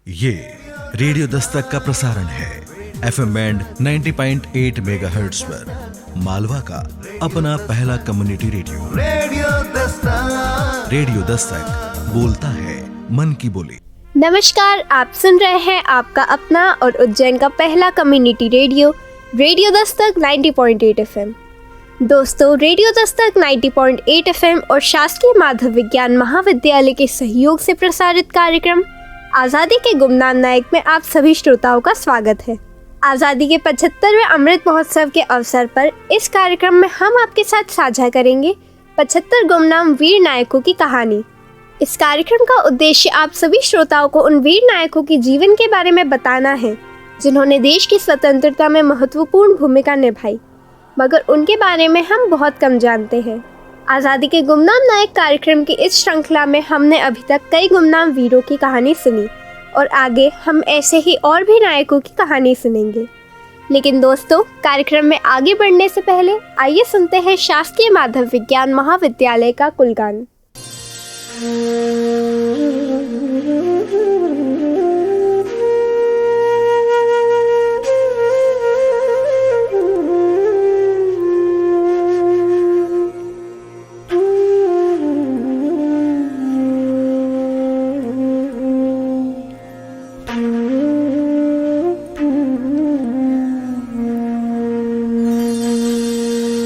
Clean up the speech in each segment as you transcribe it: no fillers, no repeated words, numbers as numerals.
ये रेडियो दस्तक का प्रसारण है FM बैंड 90.8 मेगाहर्ट्ज पर मालवा का अपना पहला कम्युनिटी रेडियो। रेडियो दस्तक बोलता है मन की बोली। नमस्कार, आप सुन रहे हैं आपका अपना और उज्जैन का पहला community radio radio Dastak 90.8 FM। दोस्तों, रेडियो दस्तक 90.8 FM और शासकीय माधव विज्ञान महाविद्यालय के सहयोग से प्रसारित कार्यक्रम आज़ादी के गुमनाम नायक में आप सभी श्रोताओं का स्वागत है। आज़ादी के 75वें अमृत महोत्सव के अवसर पर इस कार्यक्रम में हम आपके साथ साझा करेंगे 75 गुमनाम वीर नायकों की कहानी। इस कार्यक्रम का उद्देश्य आप सभी श्रोताओं को उन वीर नायकों के जीवन के बारे में बताना है जिन्होंने देश की स्वतंत्रता में महत्वपूर्ण भूमिका निभाई, मगर उनके बारे में हम बहुत कम जानते हैं। आज़ादी के गुमनाम नायक कार्यक्रम की इस श्रृंखला में हमने अभी तक कई गुमनाम वीरों की कहानी सुनी और आगे हम ऐसे ही और भी नायकों की कहानी सुनेंगे। लेकिन दोस्तों, कार्यक्रम में आगे बढ़ने से पहले आइए सुनते हैं शासकीय माधव विज्ञान महाविद्यालय का कुलगान।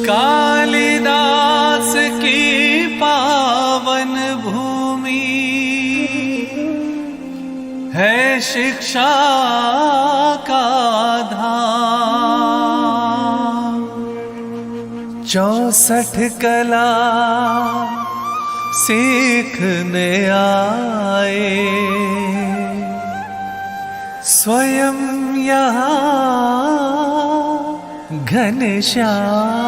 कालिदास की पावन भूमि है शिक्षा का धाम। 64 कला सीखने आए स्वयं यहाँ घनश्याम।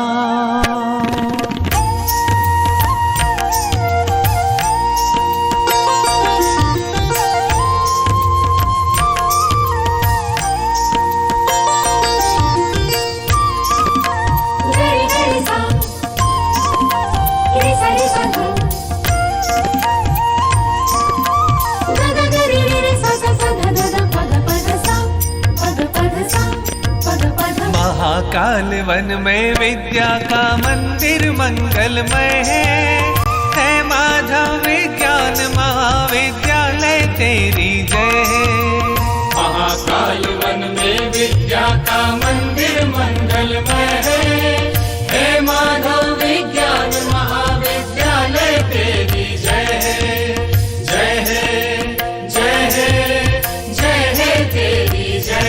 महाकाल वन में विद्या का मंदिर मंगलमय है माधव विज्ञान महाविद्यालय तेरी जय है। महाकाल वन में विद्या का मंदिर मंगलमय है माधव विज्ञान महाविद्यालय तेरी जय है, जय है, जय है, जय है तेरी जय है।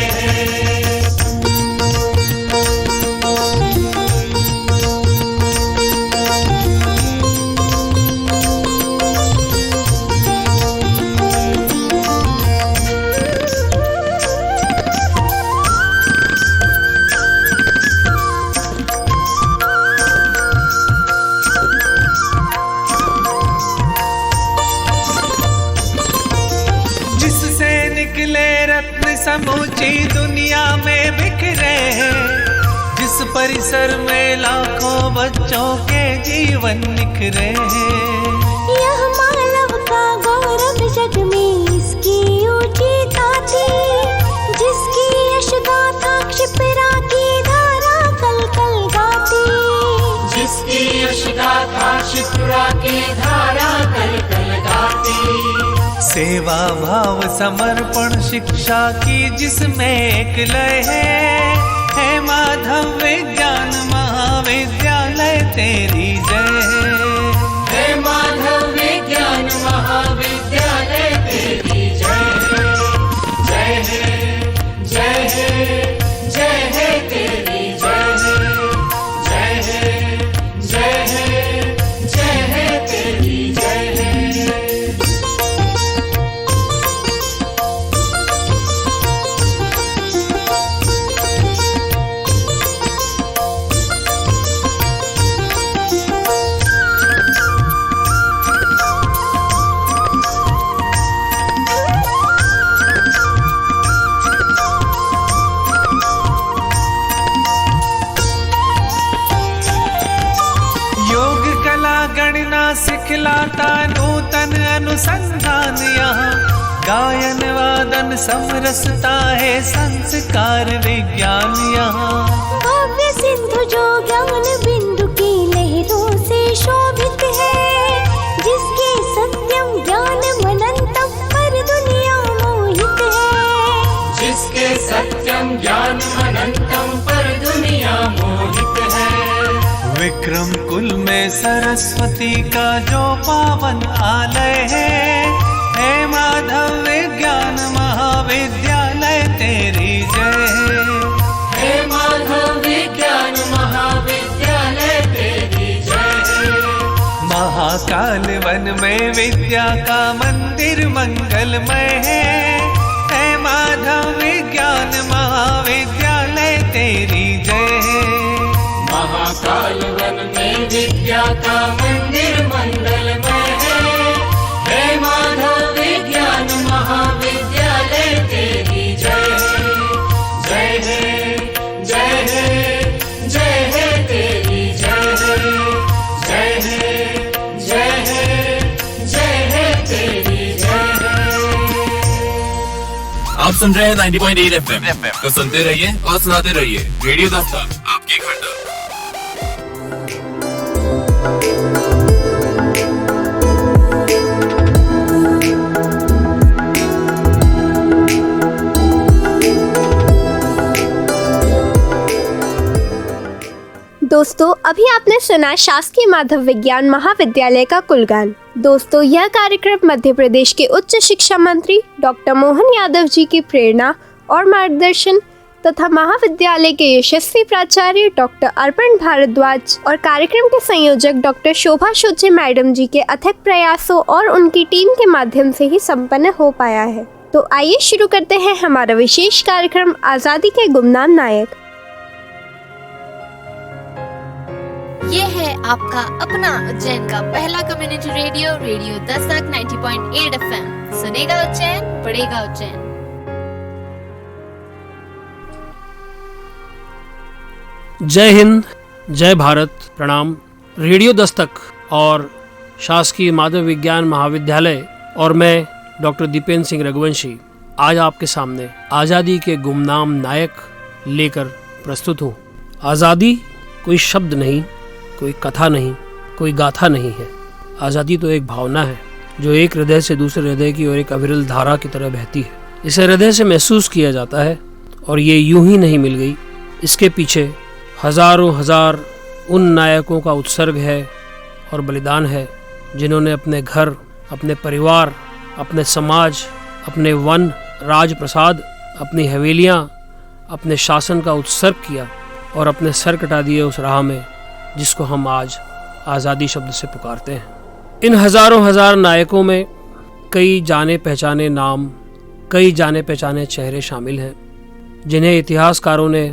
समूची दुनिया में बिखरे हैं, जिस परिसर में लाखों बच्चों के जीवन निखरे हैं। यह मानव का गौरव जग में इसकी ऊंची ताती, जिसकी यश गाथा क्षिप्रा की धारा कल कल गाती, जिसकी यश गाथा क्षिप्रा की धारा कल कल गाती। सेवा भाव समर्पण शिक्षा की जिसमें एक लय है माधव विज्ञान महाविद्यालय तेरी जय है माधव विज्ञान महाविद्यालय तेरी जय है, जय है, जय है, जय है तेरी जय है, जय है, जय है, जय है तेरी जय है। सिखलाता नूतन अनुसंधान यहाँ गायन वादन उत्पादन समरसता है संस्कार विज्ञान यहाँ। भव्य सिंधु जो ज्ञान बिंदु की लहरों से शोभित है, जिसके सत्यम ज्ञान मनंतम पर दुनिया मोहित है। जिसके सत्यम ज्ञान अनंतम पर दुनिया मोहित है। विक्रम कुल में सरस्वती का जो पावन आलय है माधव विज्ञान महाविद्यालय तेरी जय हे माधव विज्ञान महाविद्यालय तेरी जय। महाकाल वन में विद्या का मंदिर मंगलमय है माधव विज्ञान महाविद्यालय तेरी जय। महाकाल वन में विद्या का मंदिर मंगलमय है माधव विज्ञान महाविद्यालय तेरी जय। जय है जय है जय है तेरी जय। जय है जय है जय है तेरी जय। आप सुन रहे हैं 90.8 FM तो सुनते रहिए और सुनाते रहिए रेडियो दस्तक आपकी खंडा। दोस्तों अभी आपने सुना शासकीय माधव विज्ञान महाविद्यालय का कुलगान। दोस्तों यह कार्यक्रम मध्य प्रदेश के उच्च शिक्षा मंत्री डॉक्टर मोहन यादव जी की प्रेरणा और मार्गदर्शन तथा महाविद्यालय के यशस्वी प्राचार्य डॉक्टर अर्पण भारद्वाज और कार्यक्रम के संयोजक डॉक्टर शोभा शोचे मैडम जी के अथक प्रयासों और उनकी टीम के माध्यम से ही संपन्न हो पाया है। तो आइए शुरू करते हैं हमारा विशेष कार्यक्रम आजादी के गुमनाम नायक। ये है आपका अपना उज्जैन का पहला community radio, radio Dastak 90.8 FM। सुनेगा उज्जैन, पढ़ेगा उज्जैन। जय हिंद, जय भारत, प्रणाम। रेडियो दस्तक और शासकीय माधव विज्ञान महाविद्यालय और मैं डॉक्टर दीपेंद्र सिंह रघुवंशी आज आपके सामने आज़ादी के गुमनाम नायक लेकर प्रस्तुत हूँ। आज़ादी कोई शब्द नहीं, कोई कथा नहीं, कोई गाथा नहीं है। आज़ादी तो एक भावना है जो एक हृदय से दूसरे हृदय की ओर एक अविरल धारा की तरह बहती है। इसे हृदय से महसूस किया जाता है और ये यूं ही नहीं मिल गई। इसके पीछे हजारों हजार उन नायकों का उत्सर्ग है और बलिदान है जिन्होंने अपने घर, अपने परिवार, अपने समाज, अपने वन राजप्रसाद, अपनी हवेलियाँ, अपने शासन का उत्सर्ग किया और अपने सर कटा दिए उस राह में जिसको हम आज आज़ादी शब्द से पुकारते हैं। इन हजारों हजार नायकों में कई जाने पहचाने नाम, कई जाने पहचाने चेहरे शामिल हैं जिन्हें इतिहासकारों ने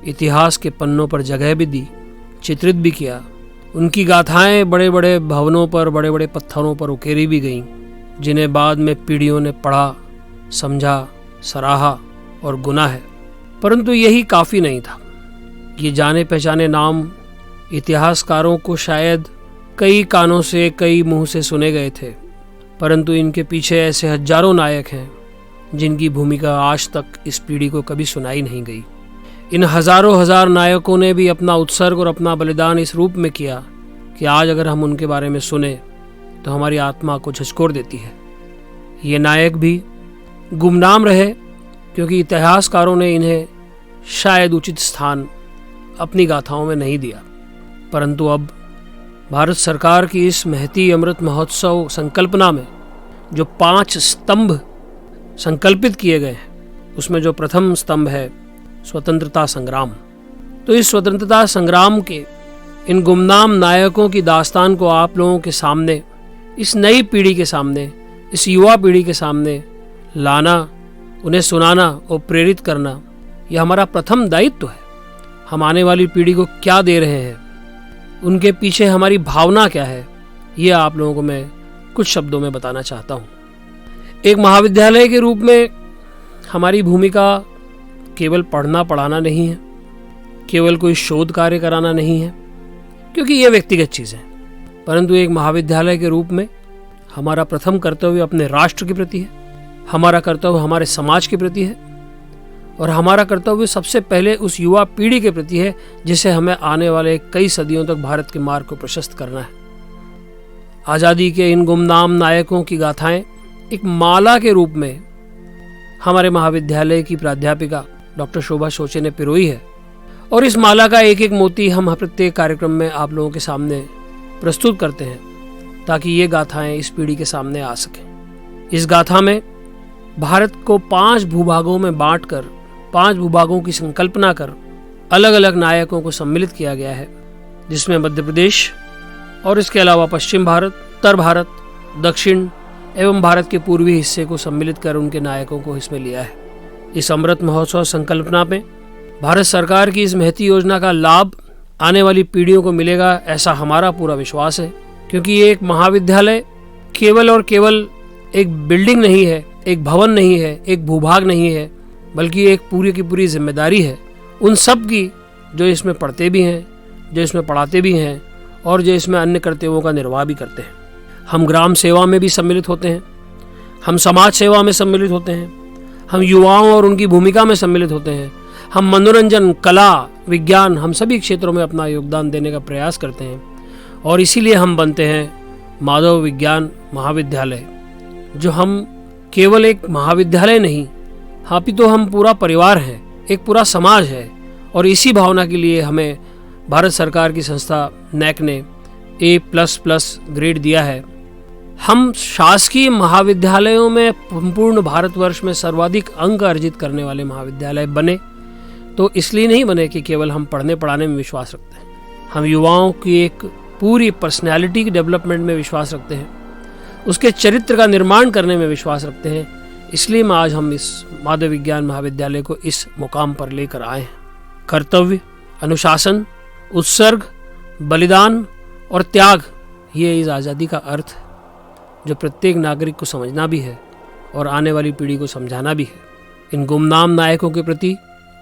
इतिहास के पन्नों पर जगह भी दी, चित्रित भी किया। उनकी गाथाएं बड़े बड़े भवनों पर, बड़े बड़े पत्थरों पर उकेरी भी गईं, जिन्हें बाद में पीढ़ियों ने पढ़ा, समझा, सराहा और गुना है। परंतु यही काफ़ी नहीं था। ये जाने पहचाने नाम इतिहासकारों को शायद कई कानों से, कई मुंह से सुने गए थे, परंतु इनके पीछे ऐसे हजारों नायक हैं जिनकी भूमिका आज तक इस पीढ़ी को कभी सुनाई नहीं गई। इन हजारों हजार नायकों ने भी अपना उत्सर्ग और अपना बलिदान इस रूप में किया कि आज अगर हम उनके बारे में सुने तो हमारी आत्मा को झकझोर देती है। ये नायक भी गुमनाम रहे क्योंकि इतिहासकारों ने इन्हें शायद उचित स्थान अपनी गाथाओं में नहीं दिया। परंतु अब भारत सरकार की इस महती अमृत महोत्सव संकल्पना में जो 5 स्तंभ संकल्पित किए गए हैं, उसमें जो प्रथम स्तंभ है स्वतंत्रता संग्राम। तो इस स्वतंत्रता संग्राम के इन गुमनाम नायकों की दास्तान को आप लोगों के सामने, इस नई पीढ़ी के सामने, इस युवा पीढ़ी के सामने लाना, उन्हें सुनाना और प्रेरित करना, यह हमारा प्रथम दायित्व है। हम आने वाली पीढ़ी को क्या दे रहे हैं, उनके पीछे हमारी भावना क्या है, ये आप लोगों को मैं कुछ शब्दों में बताना चाहता हूँ। एक महाविद्यालय के रूप में हमारी भूमिका केवल पढ़ना पढ़ाना नहीं है, केवल कोई शोध कार्य कराना नहीं है, क्योंकि ये व्यक्तिगत चीज़ है। परंतु एक महाविद्यालय के रूप में हमारा प्रथम कर्तव्य अपने राष्ट्र के प्रति है, हमारा कर्तव्य हमारे समाज के प्रति है और हमारा कर्तव्य सबसे पहले उस युवा पीढ़ी के प्रति है जिसे हमें आने वाले कई सदियों तक भारत के मार्ग को प्रशस्त करना है। आज़ादी के इन गुमनाम नायकों की गाथाएं एक माला के रूप में हमारे महाविद्यालय की प्राध्यापिका डॉक्टर शोभा सोचे ने पिरोई है और इस माला का एक एक मोती हम प्रत्येक कार्यक्रम में आप लोगों के सामने प्रस्तुत करते हैं ताकि ये गाथाएं इस पीढ़ी के सामने आ सकें। इस गाथा में भारत को 5 भूभागों में बांटकर 5 भूभागों की संकल्पना कर अलग अलग नायकों को सम्मिलित किया गया है, जिसमें मध्य प्रदेश और इसके अलावा पश्चिम भारत, उत्तर भारत, दक्षिण एवं भारत के पूर्वी हिस्से को सम्मिलित कर उनके नायकों को इसमें लिया है। इस अमृत महोत्सव संकल्पना में भारत सरकार की इस महती योजना का लाभ आने वाली पीढ़ियों को मिलेगा, ऐसा हमारा पूरा विश्वास है, क्योंकि ये एक महाविद्यालय केवल और केवल एक बिल्डिंग नहीं है, एक भवन नहीं है, एक भूभाग नहीं है, बल्कि एक पूरी की पूरी जिम्मेदारी है उन सब की जो इसमें पढ़ते भी हैं, जो इसमें पढ़ाते भी हैं और जो इसमें अन्य कर्तव्यों का निर्वाह भी करते हैं। हम ग्राम सेवा में भी सम्मिलित होते हैं, हम समाज सेवा में सम्मिलित होते हैं, हम युवाओं और उनकी भूमिका में सम्मिलित होते हैं, हम मनोरंजन, कला, विज्ञान, हम सभी क्षेत्रों में अपना योगदान देने का प्रयास करते हैं और इसीलिए हम बनते हैं माधव विज्ञान महाविद्यालय, जो हम केवल एक महाविद्यालय नहीं, अपितु हम पूरा परिवार हैं, एक पूरा समाज है और इसी भावना के लिए हमें भारत सरकार की संस्था नैक ने A++ ग्रेड दिया है। हम शासकीय महाविद्यालयों में संपूर्ण भारतवर्ष में सर्वाधिक अंक अर्जित करने वाले महाविद्यालय बने, तो इसलिए नहीं बने कि केवल हम पढ़ने पढ़ाने में विश्वास रखते हैं, हम युवाओं की एक पूरी पर्सनैलिटी के डेवलपमेंट में विश्वास रखते हैं, उसके चरित्र का निर्माण करने में विश्वास रखते हैं। इसलिए मैं आज हम इस माधव विज्ञान महाविद्यालय को इस मुकाम पर लेकर आए हैं। कर्तव्य, अनुशासन, उत्सर्ग, बलिदान और त्याग, ये इस आज़ादी का अर्थ है जो प्रत्येक नागरिक को समझना भी है और आने वाली पीढ़ी को समझाना भी है। इन गुमनाम नायकों के प्रति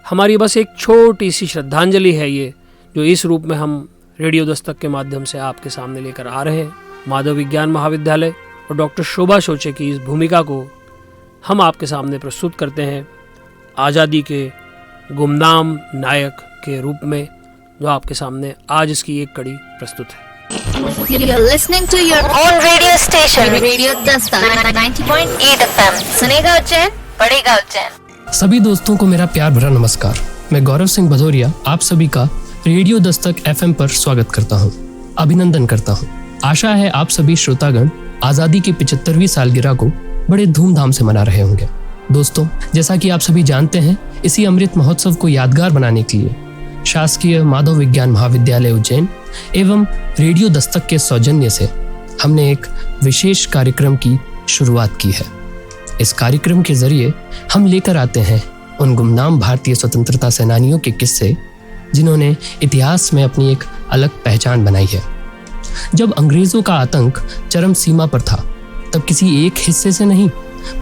हमारी बस एक छोटी सी श्रद्धांजलि है ये, जो इस रूप में हम रेडियो दस्तक के माध्यम से आपके सामने लेकर आ रहे हैं। माधव विज्ञान महाविद्यालय और डॉक्टर शोभा सोचे की इस भूमिका को हम आपके सामने प्रस्तुत करते हैं आज़ादी के गुमनाम नायक के रूप में, जो आपके सामने आज इसकी एक कड़ी प्रस्तुत है। You're listening to your own radio station, Radio Dastak 90.8 FM. सुनेगा उज्जैन, पढ़ेगा उज्जैन। सभी दोस्तों को मेरा प्यार भरा नमस्कार। मैं गौरव सिंह भदौरिया आप सभी का रेडियो दस्तक FM पर स्वागत करता हूं, अभिनंदन करता हूं। आशा है आप सभी श्रोतागण आज़ादी की 75वीं सालगिरह को बड़े धूमधाम से मना रहे होंगे। दोस्तों, जैसा कि आप सभी जानते हैं, इसी अमृत महोत्सव को यादगार बनाने के लिए शासकीय माधव विज्ञान महाविद्यालय उज्जैन एवं रेडियो दस्तक के सौजन्य से हमने एक विशेष कार्यक्रम की शुरुआत की है। इस कार्यक्रम के जरिए हम लेकर आते हैं उन गुमनाम भारतीय स्वतंत्रता सेनानियों के किस्से जिन्होंने इतिहास में अपनी एक अलग पहचान बनाई है। जब अंग्रेजों का आतंक चरम सीमा पर था, तब किसी एक हिस्से से नहीं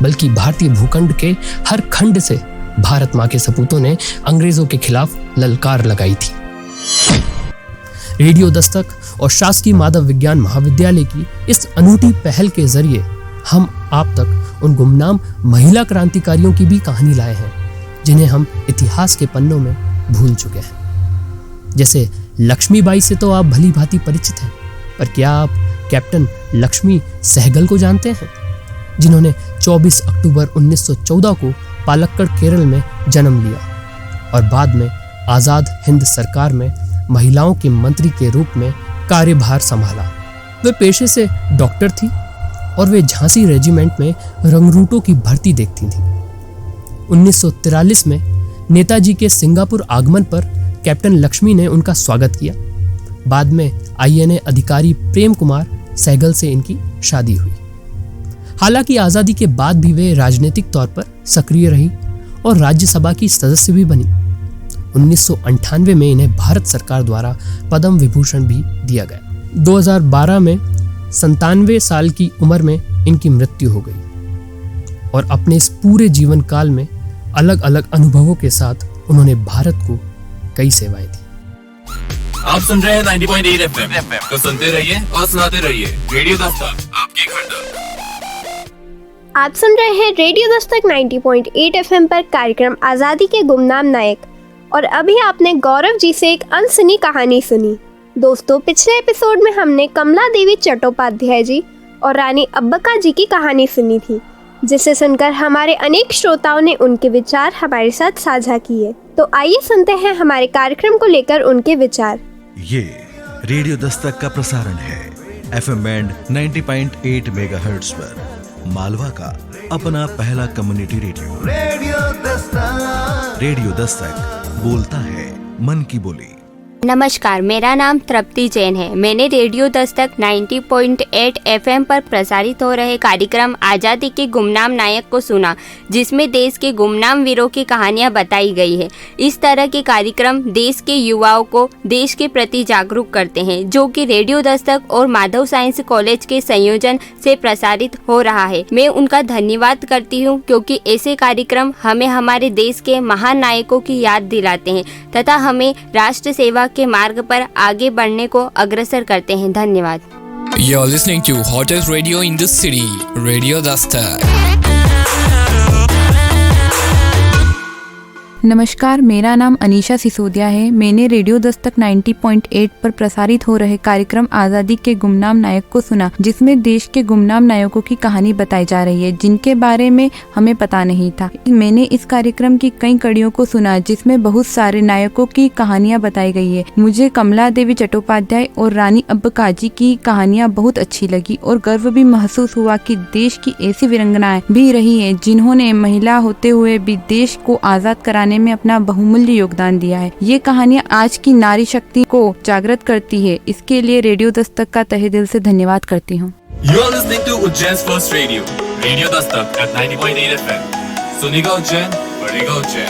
बल्कि भारतीय भूखंड के हर खंड से भारत माँ के सपूतों ने अंग्रेजों के खिलाफ ललकार लगाई थी। रेडियो दस्तक और शासकीय माधव विज्ञान महाविद्यालय की इस अनूठी पहल के जरिए हम आप तक उन गुमनाम महिला क्रांतिकारियों की भी कहानी लाए हैं जिन्हें हम इतिहास के पन्नों में भूल चुके हैं। जैसे लक्ष्मीबाई से तो आप भली भांति परिचित हैं, पर क्या आप कैप्टन लक्ष्मी सहगल को जानते हैं, जिन्होंने 24 अक्टूबर 1914 को पालक्कड़ केरल में जन्म लिया और बाद में आजाद हिंद सरकार में महिलाओं के मंत्री के रूप में कार्यभार संभाला। वे पेशे से डॉक्टर थी और वे झांसी रेजिमेंट में रंगरूटों की भर्ती देखती थी। 1943 में नेताजी के सिंगापुर आगमन पर कैप्टन लक्ष्मी ने उनका स्वागत किया। बाद में INA अधिकारी प्रेम कुमार सहगल से इनकी शादी हुई। हालांकि आजादी के बाद भी वे राजनीतिक तौर पर सक्रिय रही और राज्यसभा की सदस्य भी बनी। 1998 में इन्हें भारत सरकार द्वारा पद्म विभूषण भी दिया गया। 2012 में 97 साल की उम्र में इनकी मृत्यु हो गई और अपने इस पूरे जीवन काल में अलग अलग अनुभवों के साथ उन्होंने भारत को कई सेवाएं दी। आप सुन रहे हैं 90.8 FM, तो सुनते रहिए और सुनाते रहिए रेडियो दस्तक, आपकी खंड। आप सुन रहे हैं रेडियो दस्तक 90.8 एफएम पर कार्यक्रम आज़ादी के गुमनाम नायक, और अभी आपने गौरव जी से एक अनसुनी कहानी सुनी। दोस्तों, पिछले एपिसोड में हमने कमला देवी चट्टोपाध्याय जी और रानी अब्बका जी की कहानी सुनी थी, जिसे सुनकर हमारे अनेक श्रोताओं ने उनके विचार हमारे साथ साझा किए। तो आइए सुनते हैं हमारे कार्यक्रम को लेकर उनके विचार। ये रेडियो दस्तक का प्रसारण है FM बैंड 90.8 मेगाहर्ट्ज पर, मालवा का अपना पहला कम्युनिटी रेडियो। रेडियो दस्तक बोलता है मन की बोली। नमस्कार, मेरा नाम तृप्ति जैन है। मैंने रेडियो दस्तक 90.8 FM पर प्रसारित हो रहे कार्यक्रम आज़ादी के गुमनाम नायक को सुना, जिसमें देश के गुमनाम वीरों की कहानियां बताई गई है। इस तरह के कार्यक्रम देश के युवाओं को देश के प्रति जागरूक करते हैं, जो कि रेडियो दस्तक और माधव साइंस कॉलेज के संयोजन से प्रसारित हो रहा है। मैं उनका धन्यवाद करती हूँ, क्योंकि ऐसे कार्यक्रम हमें हमारे देश के महान नायकों की याद दिलाते हैं तथा हमें राष्ट्र सेवा के मार्ग पर आगे बढ़ने को अग्रसर करते हैं। धन्यवाद। You're listening to hottest radio in the city, Radio Dastak. नमस्कार, मेरा नाम अनीशा सिसोदिया है। मैंने रेडियो दस्तक 90.8 पर प्रसारित हो रहे कार्यक्रम आज़ादी के गुमनाम नायक को सुना, जिसमें देश के गुमनाम नायकों की कहानी बताई जा रही है, जिनके बारे में हमें पता नहीं था। मैंने इस कार्यक्रम की कई कड़ियों को सुना, जिसमें बहुत सारे नायकों की कहानियाँ बताई गई है। मुझे कमला देवी चट्टोपाध्याय और रानी अब्बका जी की कहानियाँ बहुत अच्छी लगी और गर्व भी महसूस हुआ कि देश की ऐसी वीरांगनाएं भी रही है, जिन्होंने महिला होते हुए भी देश को आजाद कराने में अपना बहुमूल्य योगदान दिया है। ये कहानियाँ आज की नारी शक्ति को जागृत करती है। इसके लिए रेडियो दस्तक का तहे दिल से धन्यवाद करती हूँ। You are listening to Ujjain's first radio, Radio Dastak at 90.8 FM. सुनेगा उज्जैन, बढ़ेगा उज्जैन।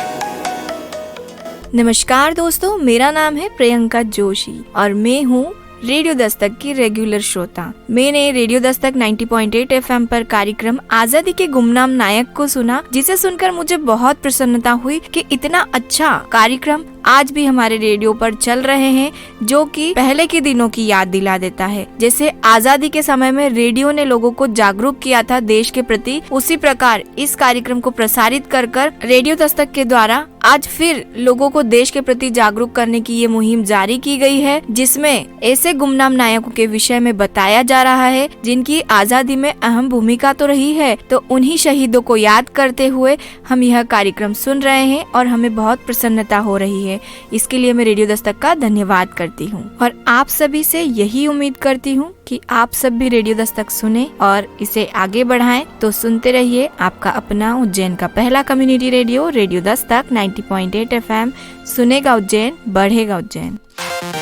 नमस्कार दोस्तों, मेरा नाम है प्रियंका जोशी और मैं हूँ रेडियो दस्तक की रेगुलर श्रोता। मैंने रेडियो दस्तक 90.8 FM पर कार्यक्रम आज़ादी के गुमनाम नायक को सुना, जिसे सुनकर मुझे बहुत प्रसन्नता हुई कि इतना अच्छा कार्यक्रम आज भी हमारे रेडियो पर चल रहे हैं, जो कि पहले के दिनों की याद दिला देता है। जैसे आज़ादी के समय में रेडियो ने लोगों को जागरूक किया था देश के प्रति, उसी प्रकार इस कार्यक्रम को प्रसारित कर रेडियो दस्तक के द्वारा आज फिर लोगों को देश के प्रति जागरूक करने की ये मुहिम जारी की गई है, जिसमें ऐसे गुमनाम नायकों के विषय में बताया जा रहा है जिनकी आज़ादी में अहम भूमिका तो रही है। तो उन्हीं शहीदों को याद करते हुए हम यह कार्यक्रम सुन रहे हैं और हमें बहुत प्रसन्नता हो रही है। इसके लिए मैं रेडियो दस्तक का धन्यवाद करती हूँ और आप सभी से यही उम्मीद करती हूँ कि आप सब भी रेडियो दस्तक सुने और इसे आगे बढ़ाएं। तो सुनते रहिए आपका अपना उज्जैन का पहला community radio, radio Dastak 90.8 FM। सुनेगा उज्जैन, बढ़ेगा Ujjain.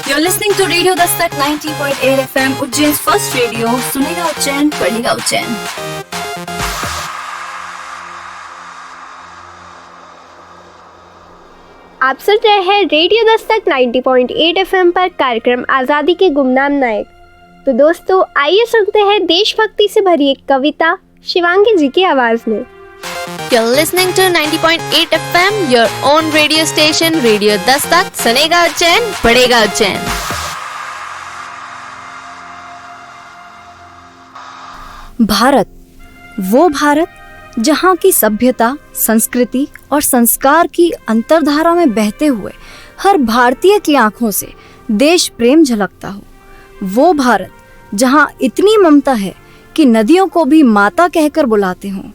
You're listening to Radio Dastak 90.8 FM, Ujjain's first radio. सुनेगा उज्जैन, बढ़ेगा उज्जैन। आप सुन रहे हैं रेडियो दस्तक 90.8 FM पर कार्यक्रम आज़ादी के गुमनाम नायक। तो दोस्तों, आइए सुनते हैं देशभक्ति से भरी एक कविता शिवांगी जी की आवाज में। You're listening to 90.8 FM, your own radio station, Radio Dastak. सुनेगा उज्जैन, बढ़ेगा उज्जैन। भारत, वो भारत जहाँ की सभ्यता, संस्कृति और संस्कार की अंतर्धारा में बहते हुए हर भारतीय की आंखों से देश प्रेम झलकता हो। वो भारत जहाँ इतनी ममता है कि नदियों को भी माता कहकर बुलाते हों,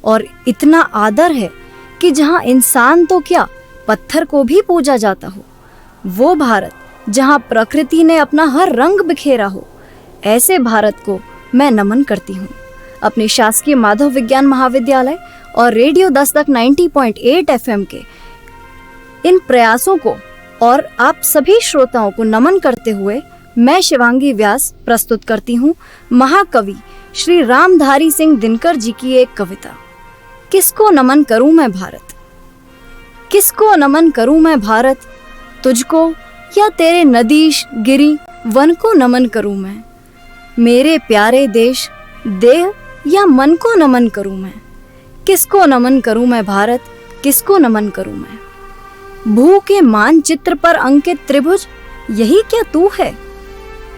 और इतना आदर है कि जहाँ इंसान तो क्या पत्थर को भी पूजा जाता हो। वो भारत जहाँ प्रकृति ने अपना हर रंग बिखेरा हो। ऐसे भारत को मैं नमन करती हूँ। अपने शासकीय माधव विज्ञान महाविद्यालय और रेडियो दस्तक 90.8 FM के इन प्रयासों को और आप सभी श्रोताओं को नमन करते हुए मैं शिवांगी व्यास प्रस्तुत करती हूँ महाकवि श्री रामधारी सिंह दिनकर जी की एक कविता। किसको नमन करूं मैं भारत, किसको नमन करूं मैं भारत, तुझको या तेरे नदीश गिरी वन को नमन करूं मैं। मेरे प्यारे देश देह या मन को नमन करूं मैं। किसको नमन करूं मैं भारत, किसको नमन करूं मैं। भू के मानचित्र पर अंकित त्रिभुज यही क्या तू है।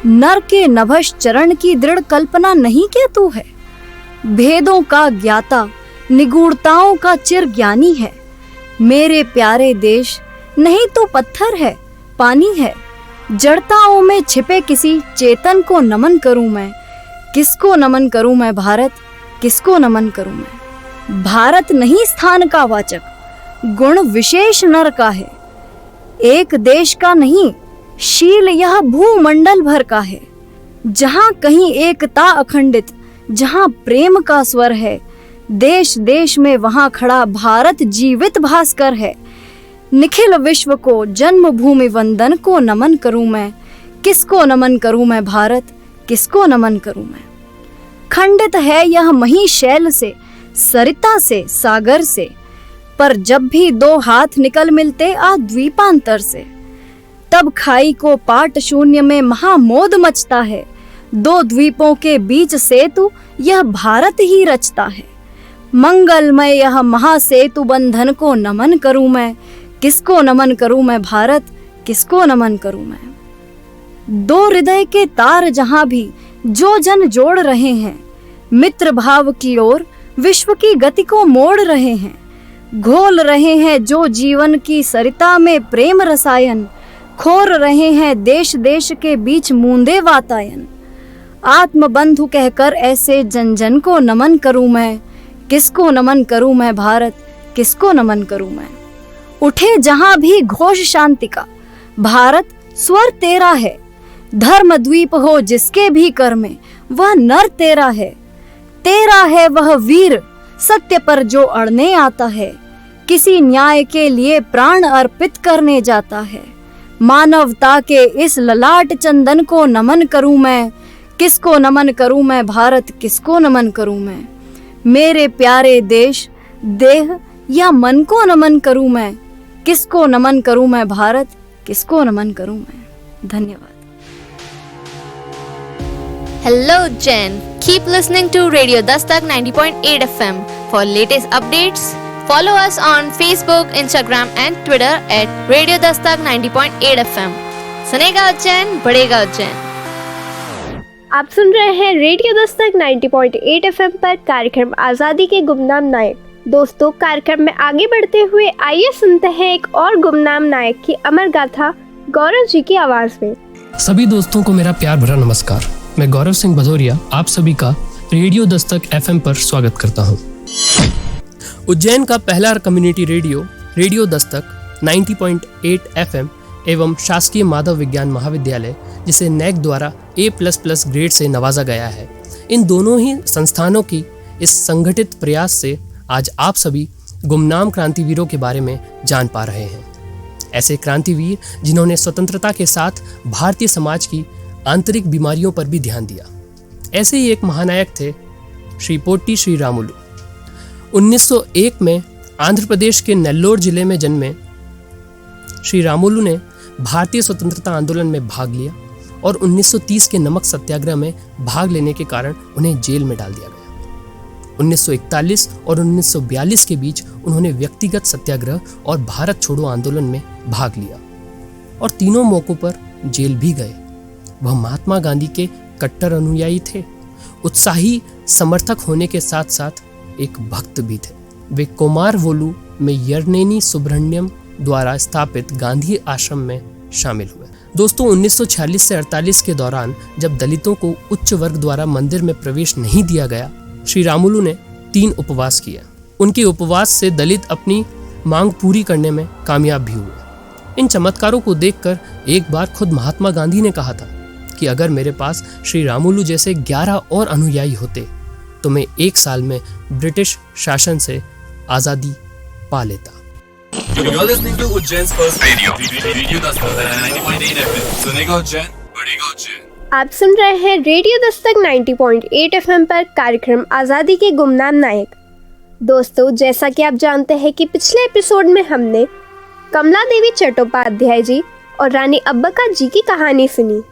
नर के नभस चरण की दृढ़ कल्पना नहीं क्या तू है। भेदों का ज्ञाता, निगूढ़ताओं का चिर ज्ञानी है। मेरे प्यारे देश नहीं तो पत्थर है, पानी है। जड़ताओं में छिपे किसी चेतन को नमन करूं मैं। किसको नमन करूं मैं भारत, किसको नमन करूं मैं। भारत नहीं स्थान का वाचक, गुण विशेष नर का है। एक देश का नहीं, शील यह भूमंडल भर का है। जहां कहीं एकता अखंडित, जहां प्रेम का स्वर है। देश देश में वहां खड़ा भारत जीवित भास्कर है। निखिल विश्व को जन्मभूमि वंदन को नमन करूं मैं। किसको नमन करूं मैं भारत, किसको नमन करूं मैं। खंडित है यह मही शैल से, सरिता से, सागर से। पर जब भी दो हाथ निकल मिलते द्वीपांतर से, तब खाई को पाट शून्य में महामोद मचता है। दो द्वीपों के बीच सेतु यह भारत ही रचता है। मंगलमय यह महासेतु बंधन को नमन करूं मैं। किसको नमन करूं मैं भारत, किसको नमन करूं मैं। दो हृदय के तार जहां भी जो जन जोड़ रहे हैं, मित्र भाव की ओर विश्व की गति को मोड़ रहे हैं। घोल रहे हैं जो जीवन की सरिता में प्रेम रसायन, खोर रहे हैं देश देश के बीच मूंदे वातायन। आत्म बंधु कहकर ऐसे जन जन को नमन करूं मैं। किसको नमन करूं मैं भारत, किसको नमन करूं मैं। उठे जहां भी घोष शांति का, भारत स्वर तेरा है। धर्म द्वीप हो जिसके भी कर में, वह नर तेरा है। तेरा है वह वीर, सत्य पर जो अड़ने आता है। किसी न्याय के लिए प्राण अर्पित करने जाता है। मानवता के इस ललाट चंदन को नमन करूं मैं। किसको नमन करूं मैं भारत, किसको नमन करूं मैं। मेरे प्यारे देश, देह या मन को नमन करूं मैं। किसको नमन करूं मैं भारत, किसको नमन करूं मैं। धन्यवाद। Hello Jen, keep listening to Radio Dastak 90.8 FM. For latest updates, follow us on Facebook, Instagram and Twitter at Radio Dastak 90.8 FM. सुनेगा उज्जैन, बढ़ेगा उज्जैन। आप सुन रहे हैं रेडियो दस्तक 90.8 एफएम पर कार्यक्रम आज़ादी के गुमनाम नायक। दोस्तों, कार्यक्रम में आगे बढ़ते हुए आइए सुनते हैं एक और गुमनाम नायक की अमर गाथा गौरव जी की आवाज में। सभी दोस्तों को मेरा प्यार भरा नमस्कार। मैं गौरव सिंह भदौरिया आप सभी का रेडियो दस्तक एफएम पर स्वागत करता हूं। उज्जैन का पहला कम्युनिटी रेडियो दस्तक 90.8 एफएम एवं शासकीय माधव विज्ञान महाविद्यालय, जिसे नैक द्वारा A++ ग्रेड से नवाजा गया है। इन दोनों ही संस्थानों की इस संगठित प्रयास से आज आप सभी गुमनाम क्रांतिवीरों के बारे में जान पा रहे हैं। ऐसे क्रांतिवीर जिन्होंने स्वतंत्रता के साथ भारतीय समाज की आंतरिक बीमारियों पर भी ध्यान दिया। ऐसे ही एक महानायक थे श्री पोट्टी श्री रामुलु। 1901 में आंध्र प्रदेश के नेल्लोर जिले में जन्मे श्री रामुलु ने भारतीय स्वतंत्रता आंदोलन में भाग लिया और 1930 के नमक सत्याग्रह में भाग लेने के कारण उन्हें जेल में डाल दिया गया। 1941 और 1942 के बीच उन्होंने व्यक्तिगत सत्याग्रह और भारत छोड़ो आंदोलन में भाग लिया और तीनों मौकों पर जेल भी गए। वह महात्मा गांधी के कट्टर अनुयायी थे, उत्साही समर्थक होने के साथ साथ एक भक्त भी थे। वे कोमारवोलु में यरनेनी सुब्रह्मण्यम द्वारा स्थापित गांधी आश्रम में शामिल हुए। दोस्तों, 1946 से 48 के दौरान जब दलितों को उच्च वर्ग द्वारा मंदिर में प्रवेश नहीं दिया गया, श्री रामुलु ने 3 उपवास किए। उनके उपवास से दलित अपनी मांग पूरी करने में कामयाब भी हुए। इन चमत्कारों को देखकर एक बार खुद महात्मा गांधी ने कहा था कि अगर मेरे पास श्री रामुलु जैसे 11 और अनुयायी होते तो मैं 1 साल में ब्रिटिश शासन से आजादी पा लेता। You're listening to Ujjain's first radio Dastak 90.8 FM. सुनेगा उज्जैन, बढ़ेगा उज्जैन। आप सुन रहे हैं रेडियो दस्तक 90.8 एफएम पर कार्यक्रम आज़ादी के गुमनाम नायक। दोस्तों, जैसा कि आप जानते हैं कि पिछले एपिसोड में हमने कमला देवी चट्टोपाध्याय जी और रानी अब्बका जी की कहानी सुनी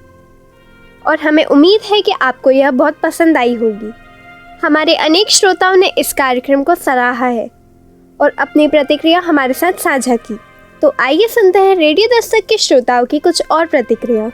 और हमें उम्मीद है कि आपको यह बहुत पसंद आई होगी। हमारे अनेक श्रोताओं ने इस कार्यक्रम को सराहा है और अपनी प्रतिक्रिया हमारे साथ साझा की। तो आइए सुनते हैं रेडियो दस्तक के श्रोताओं की कुछ और प्रतिक्रिया।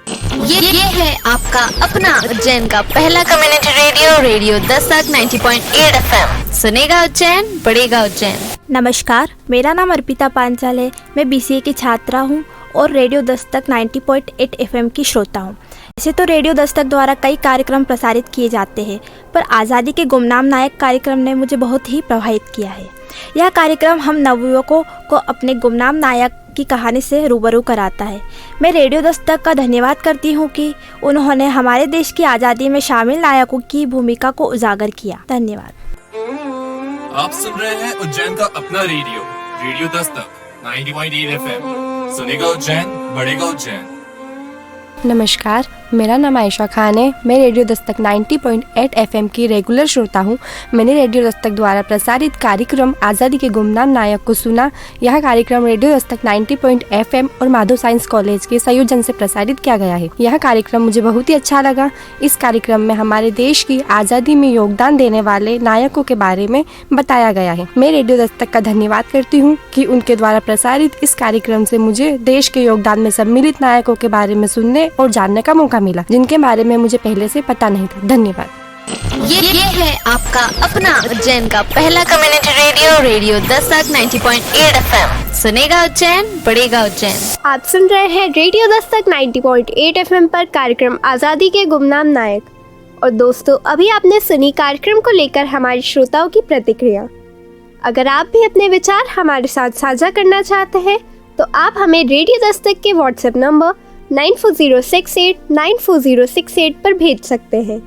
ये है आपका अपना उज्जैन का पहला community radio, radio Dastak 90.8 FM। सुनेगा उज्जैन, बढ़ेगा उज्जैन। नमस्कार, मेरा नाम अर्पिता पांचाल है। मैं BCA की छात्रा हूँ और रेडियो दस्तक 90.8 FM की श्रोता हूँ। वैसे तो रेडियो दस्तक द्वारा कई कार्यक्रम प्रसारित किए जाते हैं, पर आज़ादी के गुमनाम नायक कार्यक्रम ने मुझे बहुत ही प्रभावित किया है। यह कार्यक्रम हम नवयुवकों को अपने गुमनाम नायक की कहानी से रूबरू कराता है। मैं रेडियो दस्तक का धन्यवाद करती हूँ कि उन्होंने हमारे देश की आज़ादी में शामिल नायकों की भूमिका को उजागर किया। धन्यवाद। आप सुन रहे हैं उज्जैन का अपना रेडियो, रेडियो दस्तक 90.8 FM। सुनेगा उज्जैन, बढ़ेगा उज्जैन। नमस्कार, मेरा नाम आयशा खान है। मैं रेडियो दस्तक 90.8 FM की रेगुलर श्रोता हूँ। मैंने रेडियो दस्तक द्वारा प्रसारित कार्यक्रम आज़ादी के गुमनाम नायक को सुना। यह कार्यक्रम रेडियो दस्तक 90.8 FM और माधव साइंस कॉलेज के संयोजन से प्रसारित किया गया है। यह कार्यक्रम मुझे बहुत ही अच्छा लगा। इस कार्यक्रम में हमारे देश की आज़ादी में योगदान देने वाले नायकों के बारे में बताया गया है। मैं रेडियो दस्तक का धन्यवाद करती हूँ कि उनके द्वारा प्रसारित इस कार्यक्रम से मुझे देश के योगदान में सम्मिलित नायकों के बारे में सुनने और जानने का मौका मिला, जिनके बारे में मुझे पहले से पता नहीं था। धन्यवाद। ये है आपका अपना उज्जैन का पहला community radio, radio Dastak 90.8 FM। सुनेगा उज्जैन, बढ़ेगा उज्जैन। आप सुन रहे हैं रेडियो दस्तक 90.8 FM पर कार्यक्रम आज़ादी के गुमनाम नायक। और दोस्तों, अभी आपने सुनी कार्यक्रम को लेकर हमारे श्रोताओं की प्रतिक्रिया। अगर आप भी अपने विचार हमारे साथ साझा करना चाहते हैं तो आप हमें रेडियो दस्तक के व्हाट्सएप नंबर 9406894068 पर भेज सकते हैं।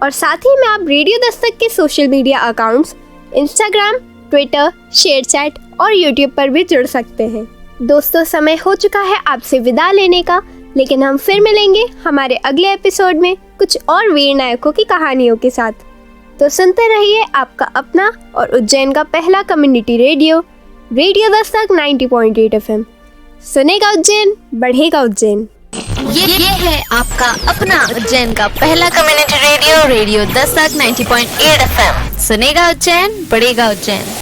और साथ ही में आप रेडियो दस्तक के social media accounts Instagram, Twitter, ShareChat और यूट्यूब पर भी जुड़ सकते हैं। दोस्तों, समय हो चुका है आपसे विदा लेने का, लेकिन हम फिर मिलेंगे हमारे अगले एपिसोड में कुछ और वीर नायकों की कहानियों के साथ। तो सुनते रहिए आपका अपना और उज्जैन का पहला community radio, radio Dastak 90.8 FM। सुनेगा उज्जैन, बढ़ेगा उज्जैन। ये है आपका अपना उज्जैन का पहला community radio, radio Dastak 90.8 FM। सुनेगा उज्जैन, बढ़ेगा उज्जैन।